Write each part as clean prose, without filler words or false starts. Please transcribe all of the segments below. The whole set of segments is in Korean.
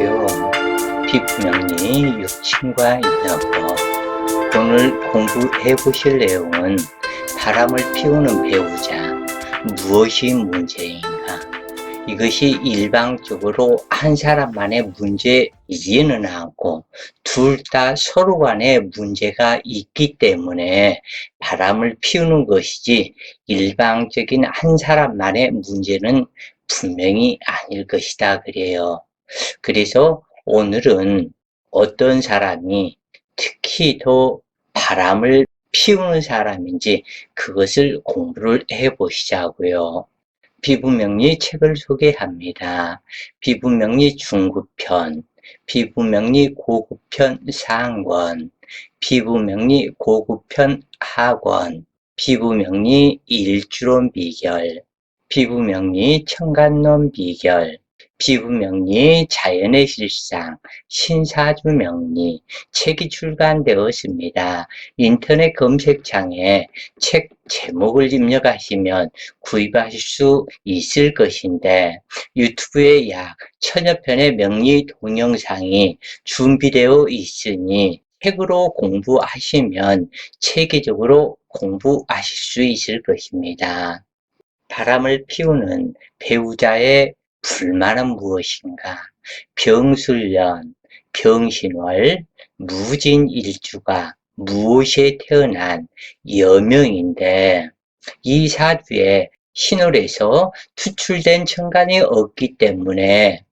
안녕하세요. 피부명리 육친과 인어법. 오늘 공부해 보실 내용은 바람을 피우는 배우자, 무엇이 문제인가? 이것이 일방적으로 한 사람만의 문제이지는 않고 둘 다 서로 간에 문제가 있기 때문에 바람을 피우는 것이지 일방적인 한 사람만의 문제는 분명히 아닐 것이다 그래요. 그래서 오늘은 어떤 사람이 특히 더 바람을 피우는 사람인지 그것을 공부를 해 보시자고요. 피부명리 책을 소개합니다. 피부명리 중급편, 피부명리 고급편 상권, 피부명리 고급편 하권, 피부명리 일주론 비결, 피부명리 청간론 비결, 피부명리 자연의 실상, 신사주명리 책이 출간되었습니다. 인터넷 검색창에 책 제목을 입력하시면 구입하실 수 있을 것인데 유튜브에 약 1000여 편의 명리 동영상이 준비되어 있으니 책으로 공부하시면 체계적으로 공부하실 수 있을 것입니다. 바람을 피우는 배우자의 불만은 무엇인가? 병술년, 병신월, 무진일주가 무엇에 태어난 여명인데 이 사주에 신월에서 투출된 천간이 없기 때문에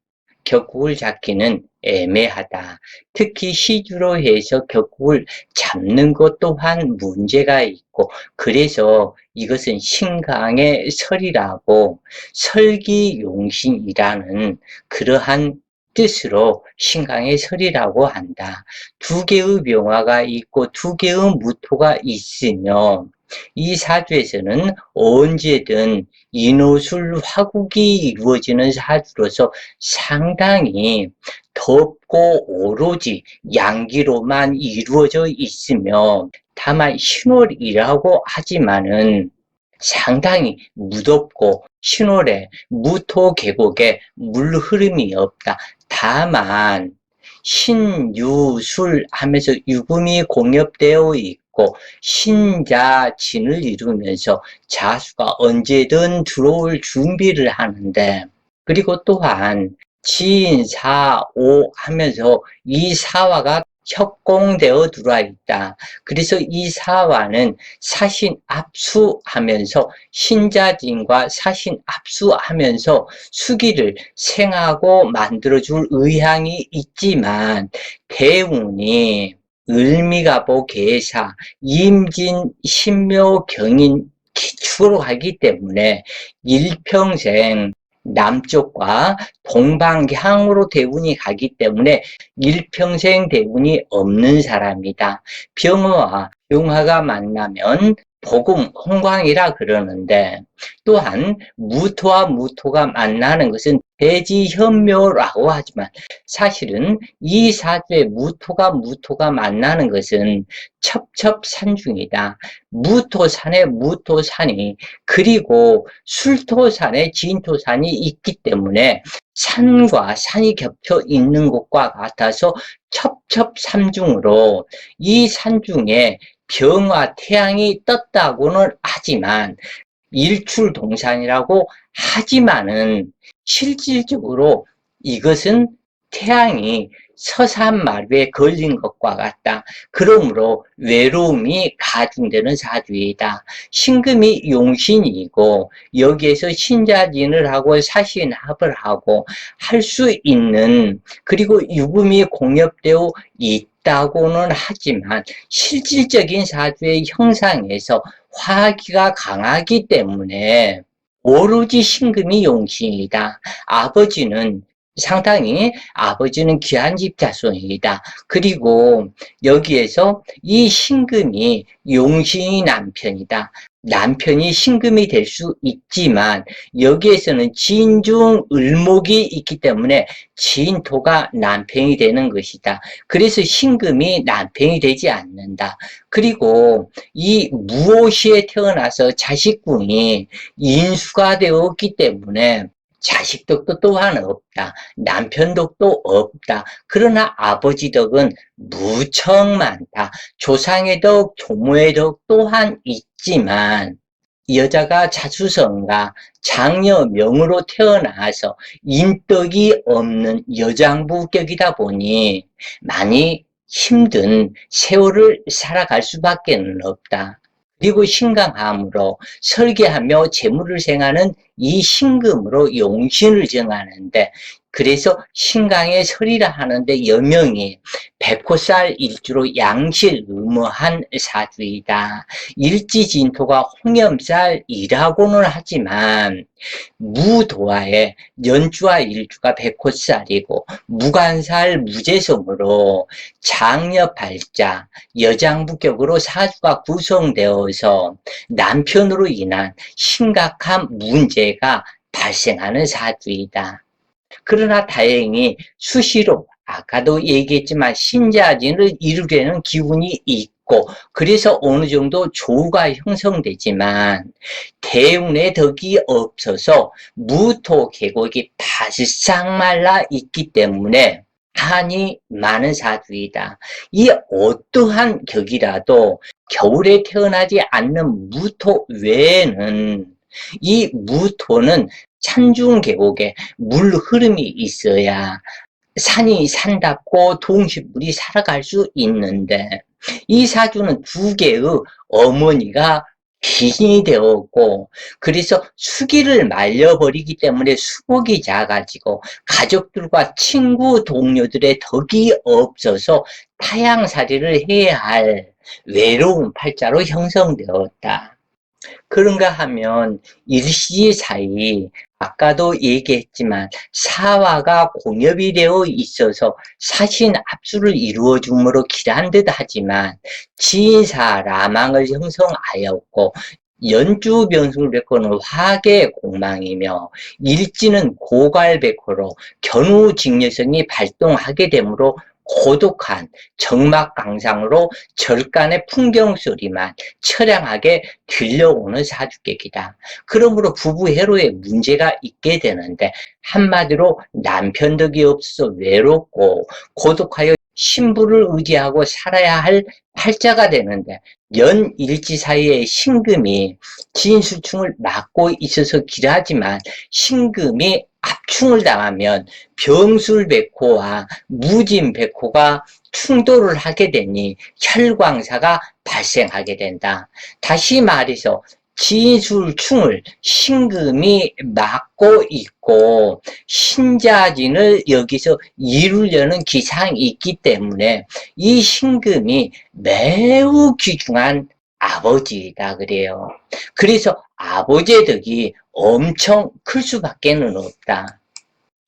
격국을 잡기는 애매하다. 특히 시주로 해서 격국을 잡는 것 또한 문제가 있고 그래서 이것은 신강의 설이라고 설기용신이라는 그러한 뜻으로 신강의 설이라고 한다. 두 개의 병화가 있고 두 개의 무토가 있으며 이 사주에서는 언제든 인호술 화국이 이루어지는 사주로서 상당히 덥고 오로지 양기로만 이루어져 있으며 다만 신월이라고 하지만은 상당히 무덥고 신월에 무토 계곡에 물 흐름이 없다. 다만 신유술 하면서 유금이 공엽되어 있고 신자진을 이루면서 자수가 언제든 들어올 준비를 하는데 그리고 또한 진사오 하면서 이 사화가 협공되어 들어와 있다. 그래서 이 사화는 사신압수하면서 신자진과 사신압수하면서 수기를 생하고 만들어줄 의향이 있지만 대운이 을미가보 계사 임진 신묘 경인 기축으로 가기 때문에 일평생 남쪽과 동방향으로 대운이 가기 때문에 일평생 대운이 없는 사람이다. 병화와 병화가 만나면 복음, 홍광이라 그러는데 또한 무토와 무토가 만나는 것은 대지현묘라고 하지만 사실은 이 사주에 무토가 만나는 것은 첩첩산중이다. 무토산에 무토산이 그리고 술토산에 진토산이 있기 때문에 산과 산이 겹쳐 있는 곳과 같아서 첩첩삼중으로 이 산중에 병화 태양이 떴다고는 하지만 일출동산이라고 하지만은 실질적으로 이것은 태양이 서산마루에 걸린 것과 같다. 그러므로 외로움이 가중되는 사주이다. 신금이 용신이고 여기에서 신자진을 하고 사신합을 하고 할 수 있는 그리고 유금이 공엽되어 있다고는 하지만 실질적인 사주의 형상에서 화기가 강하기 때문에 오로지 신금이 용신이다. 아버지는 귀한 집 자손이다. 그리고 여기에서 이 신금이 용신이 남편이다. 남편이 신금이 될 수 있지만 여기에서는 진중 을목이 있기 때문에 진토가 남편이 되는 것이다. 그래서 신금이 남편이 되지 않는다. 그리고 이 무오시에 태어나서 자식군이 인수가 되었기 때문에 자식 덕도 또한 없다. 남편 덕도 없다. 그러나 아버지 덕은 무척 많다. 조상의 덕, 조모의 덕 또한 있지만 여자가 자수성가 장녀명으로 태어나서 인덕이 없는 여장부격이다 보니 많이 힘든 세월을 살아갈 수밖에 없다. 그리고 신강함으로 설계하며 재물을 생하는 이 신금으로 용신을 정하는데, 그래서 신강의 설이라 하는데 여명이 백호살 일주로 양실의무한 사주이다. 일지진토가 홍염살이라고는 하지만 무도화에 연주와 일주가 백호살이고 무관살 무재성으로 장녀발자 여장부격으로 사주가 구성되어서 남편으로 인한 심각한 문제가 발생하는 사주이다. 그러나 다행히 수시로 아까도 얘기했지만 신자진을 이루려는 기운이 있고 그래서 어느 정도 조우가 형성되지만 대운의 덕이 없어서 무토 계곡이 바싹 말라 있기 때문에 한이 많은 사주이다. 이 어떠한 격이라도 겨울에 태어나지 않는 무토 외에는 이 무토는 찬중 계곡에 물 흐름이 있어야 산이 산답고 동식물이 살아갈 수 있는데 이 사주는 두 개의 어머니가 귀신이 되었고 그래서 수기를 말려버리기 때문에 수복이 작아지고 가족들과 친구 동료들의 덕이 없어서 타향살이를 해야 할 외로운 팔자로 형성되었다. 그런가 하면 일시 사이 아까도 얘기했지만 사화가 공엽이 되어 있어서 사신 합수를 이루어 주므로 길한 듯 하지만 지인사 라망을 형성하였고 연주 변수를 베코는 화계 공망이며 일지는 고갈백호로 견우직녀성이 발동하게 되므로 고독한 정막강상으로 절간의 풍경 소리만 처량하게 들려오는 사주객이다. 그러므로 부부 해로에 문제가 있게 되는데 한마디로 남편 덕이 없어서 외롭고 고독하여 신부를 의지하고 살아야 할 팔자가 되는데 연일지 사이에 신금이 진술충을 맡고 있어서 길하지만 신금이 압충을 당하면 병술백호와 무진백호가 충돌을 하게 되니 혈광사가 발생하게 된다. 다시 말해서 진술충을 신금이 맡고 있고 신자진을 여기서 이루려는 기상이 있기 때문에 이 신금이 매우 귀중한 아버지이다 그래요. 그래서 아버지의 덕이 엄청 클 수밖에 없다.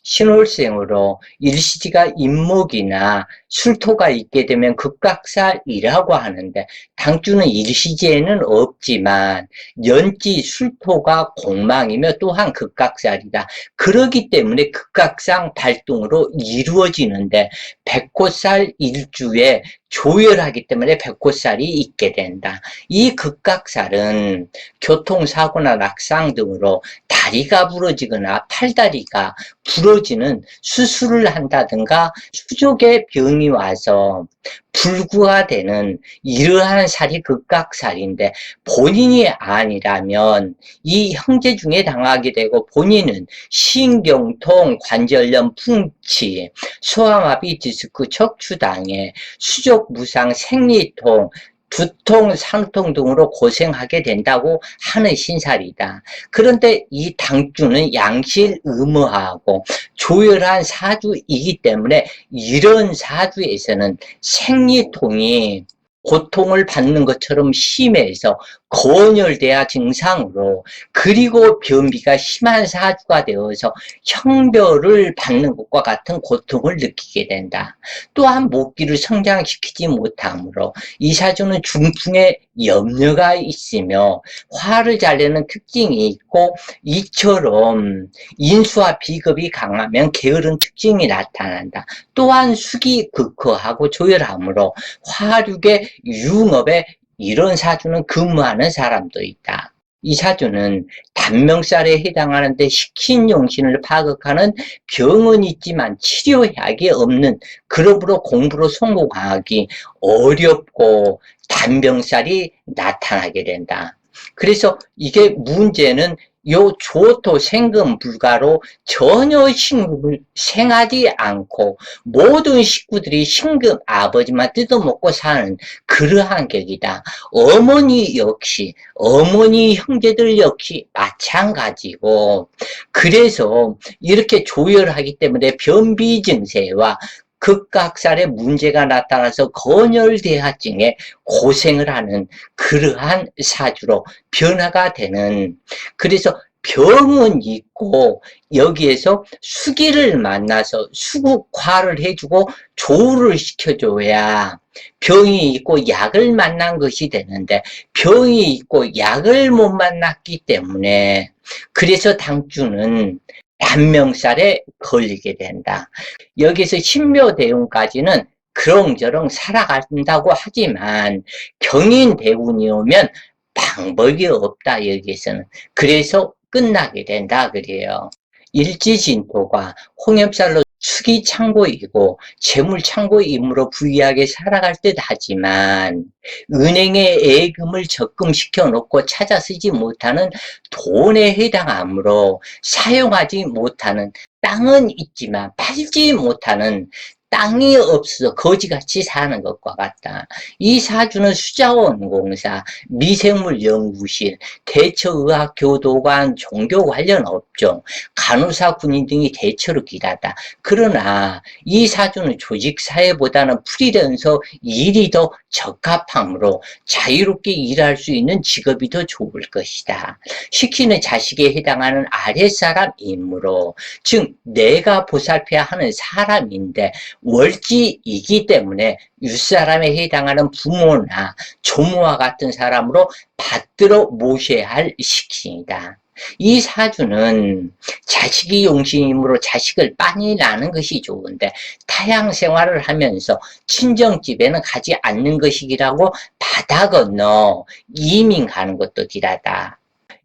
신월생으로 일시지가 임목이나 술토가 있게 되면 극각살이라고 하는데 당주는 일시지에는 없지만 연지 술토가 공망이며 또한 극각살이다. 그렇기 때문에 극각상 발동으로 이루어지는데 백호살 일주에 조열하기 때문에 백호살이 있게 된다. 이 극각살은 교통사고나 낙상 등으로 다리가 부러지거나 팔다리가 부러지는 수술을 한다든가 수족의 병이 와서 불구가 되는 이러한 살이 극각살인데 본인이 아니라면 이 형제 중에 당하게 되고 본인은 신경통, 관절염, 풍치, 소아마비, 디스크, 척추장애, 수족 무상, 생리통, 두통, 산후통 등으로 고생하게 된다고 하는 신살이다. 그런데 이 당주는 양실의무하고 조열한 사주이기 때문에 이런 사주에서는 생리통이 고통을 받는 것처럼 심해서 건열돼야 증상으로 그리고 변비가 심한 사주가 되어서 형별을 받는 것과 같은 고통을 느끼게 된다. 또한 목기를 성장시키지 못하므로 이 사주는 중풍에 염려가 있으며 화를 잘 내는 특징이 있고 이처럼 인수와 비겁이 강하면 게으른 특징이 나타난다. 또한 숙이 극허하고 조열하므로 화륙의 융업에 이런 사주는 근무하는 사람도 있다. 이 사주는 단명살에 해당하는데 식신용신을 파극하는 병은 있지만 치료약이 없는, 그러므로 공부로 성공하기 어렵고 단명살이 나타나게 된다. 그래서 이게 문제는 요 조토 생금 불가로 전혀 신금을 생하지 않고 모든 식구들이 신금 아버지만 뜯어먹고 사는 그러한 격이다. 어머니 역시, 어머니 형제들 역시 마찬가지고, 그래서 이렇게 조열하기 때문에 변비 증세와 극각살의 문제가 나타나서 건열대하증에 고생을 하는 그러한 사주로 변화가 되는, 그래서 병은 있고 여기에서 수기를 만나서 수국화를 해주고 조우를 시켜줘야 병이 있고 약을 만난 것이 되는데, 병이 있고 약을 못 만났기 때문에 그래서 당주는 단명살에 걸리게 된다. 여기서 신묘대운까지는 그렁저렁 살아간다고 하지만 경인대운이 오면 방법이 없다, 여기서는. 그래서 끝나게 된다 그래요. 일지진토가 홍엽살로 축이 창고이고 재물창고임으로 부유하게 살아갈 듯 하지만 은행에 예금을 적금시켜 놓고 찾아 쓰지 못하는 돈에 해당하므로 사용하지 못하는, 땅은 있지만 팔지 못하는, 땅이 없어 거지같이 사는 것과 같다. 이 사주는 수자원공사, 미생물연구실, 대처의학 교도관, 종교 관련 업종, 간호사, 군인 등이 대체로 길하다. 그러나 이 사주는 조직사회보다는 프리랜서 일이 더 적합하므로 자유롭게 일할 수 있는 직업이 더 좋을 것이다. 시키는 자식에 해당하는 아랫사람이므로, 즉 내가 보살펴야 하는 사람인데 월지이기 때문에 윗사람에 해당하는 부모나 조모와 같은 사람으로 받들어 모셔야 할 식신이다. 이 사주는 자식이 용신이므로 자식을 많이 낳는 것이 좋은데 타향 생활을 하면서 친정집에는 가지 않는 것이기라고 바다 건너 이민 가는 것도 길하다.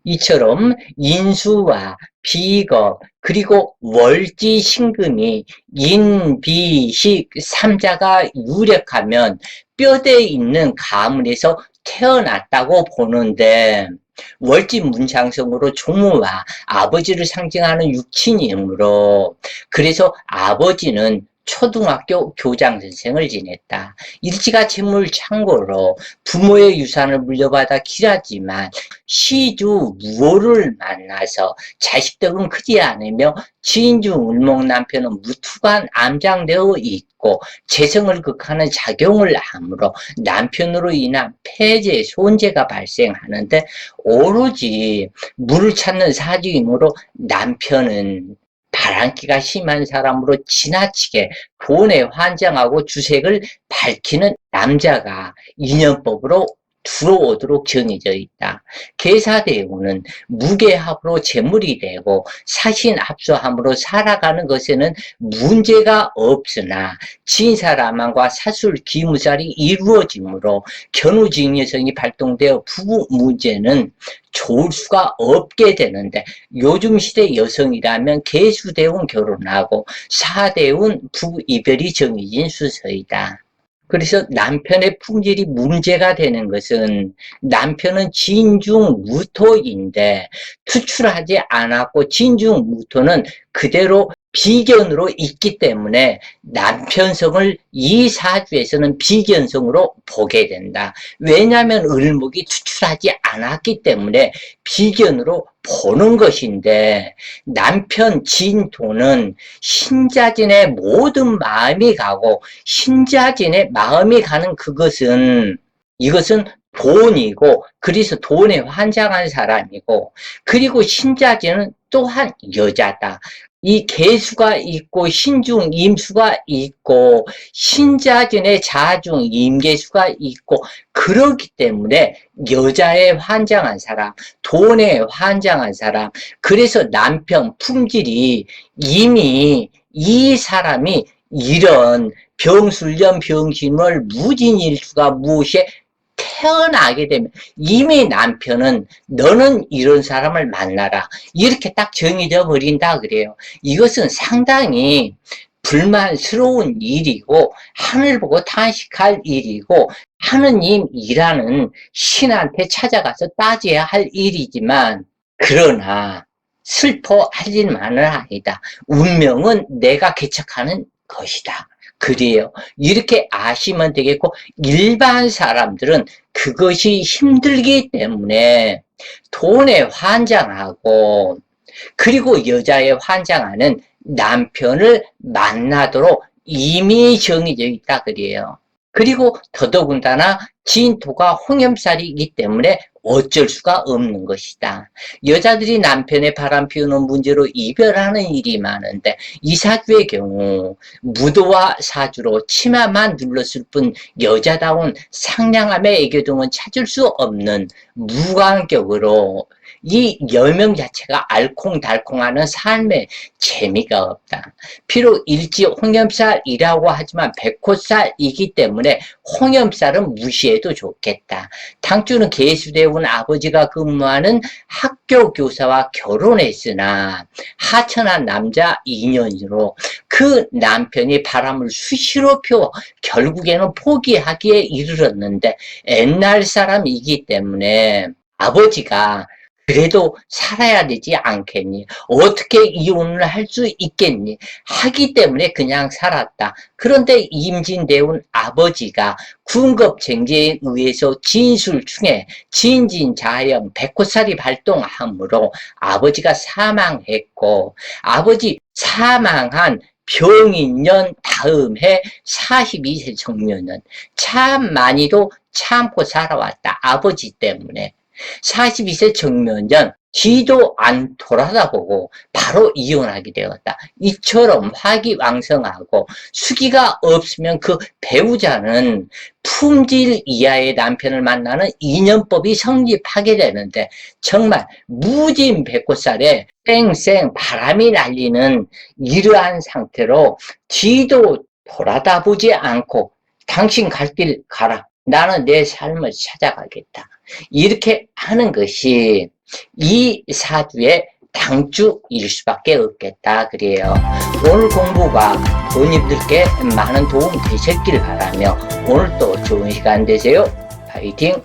이처럼 인수와 비거 그리고 월지 신금이 인비식 삼자가 유력하면 뼈대에 있는 가문에서 태어났다고 보는데, 월지 문장성으로 조모와 아버지를 상징하는 육친이므로, 그래서 아버지는 초등학교 교장 선생을 지냈다. 일지가 재물 창고로 부모의 유산을 물려받아 길하지만 시주 무호를 만나서 자식덕은 크지 않으며 지인중 을목 남편은 무투관 암장되어 있고 재성을 극하는 작용을 하므로 남편으로 인한 폐재, 손재가 발생하는데, 오로지 물을 찾는 사주이므로 남편은 바람기가 심한 사람으로 지나치게 돈에 환장하고 주색을 밝히는 남자가 인연법으로 들어오도록 정해져 있다. 계사대운은 무게합으로 재물이 되고 사신합소함으로 살아가는 것에는 문제가 없으나 진사람한과 사술 기무살이 이루어지므로 견우직녀성이 발동되어 부부 문제는 좋을 수가 없게 되는데, 요즘 시대 여성이라면 계수대운 결혼하고 사대운 부부 이별이 정해진 수서이다. 그래서 남편의 품질이 문제가 되는 것은, 남편은 진중무토인데 투출하지 않았고 진중무토는 그대로 비견으로 있기 때문에 남편성을 이 사주에서는 비견성으로 보게 된다. 왜냐하면 을목이 투출하지 않았기 때문에 비견으로 보는 것인데, 남편 진토는 신자진의 모든 마음이 가고 신자진의 마음이 가는 그것은, 이것은 돈이고, 그래서 돈에 환장한 사람이고, 그리고 신자진은 또한 여자다. 이 계수가 있고 신중 임수가 있고 신자진의 자중 임계수가 있고, 그렇기 때문에 여자에 환장한 사람, 돈에 환장한 사람, 그래서 남편 품질이 이미 이 사람이 이런 병술련 병신월 무진일수가 무엇에 태어나게 되면 이미 남편은 너는 이런 사람을 만나라 이렇게 딱 정해져 버린다 그래요. 이것은 상당히 불만스러운 일이고 하늘 보고 탄식할 일이고 하느님이라는 신한테 찾아가서 따져야 할 일이지만 그러나 슬퍼할 일만은 아니다. 운명은 내가 개척하는 것이다. 그래요. 이렇게 아시면 되겠고 일반 사람들은 그것이 힘들기 때문에 돈에 환장하고 그리고 여자에 환장하는 남편을 만나도록 이미 정해져 있다 그래요. 그리고 더더군다나 진토가 홍염살이기 때문에 어쩔 수가 없는 것이다. 여자들이 남편의 바람 피우는 문제로 이별하는 일이 많은데 이사주의 경우 무도와 사주로 치마만 눌렀을 뿐 여자다운 상냥함의 애교등은 찾을 수 없는 무관격으로 이 여명 자체가 알콩달콩하는 삶의 재미가 없다. 비록 일지 홍염살이라고 하지만 백호살이기 때문에 홍염살은 무시해도 좋겠다. 당초는 개수대원 아버지가 근무하는 학교 교사와 결혼했으나 하천한 남자 인연으로 그 남편이 바람을 수시로 피워 결국에는 포기하기에 이르렀는데 옛날 사람이기 때문에 아버지가 그래도 살아야 되지 않겠니? 어떻게 이혼을 할 수 있겠니? 하기 때문에 그냥 살았다. 그런데 임진대운 아버지가 군급쟁제에 의해서 진술중에 진진자염 백호살이 발동하므로 아버지가 사망했고 아버지 사망한 병인년 다음 해 42세 정년은 참 많이도 참고 살아왔다. 아버지 때문에. 42세 정면전 뒤도 안 돌아다보고 바로 이혼하게 되었다. 이처럼 화기왕성하고 수기가 없으면 그 배우자는 품질 이하의 남편을 만나는 인연법이 성립하게 되는데 정말 무진 백호살에 쌩쌩 바람이 날리는 이러한 상태로 뒤도 돌아다보지 않고 당신 갈 길 가라. 나는 내 삶을 찾아가겠다. 이렇게 하는 것이 이 사주의 당주일 수밖에 없겠다 그래요. 오늘 공부가 부모님들께 많은 도움 되셨길 바라며 오늘도 좋은 시간 되세요. 파이팅!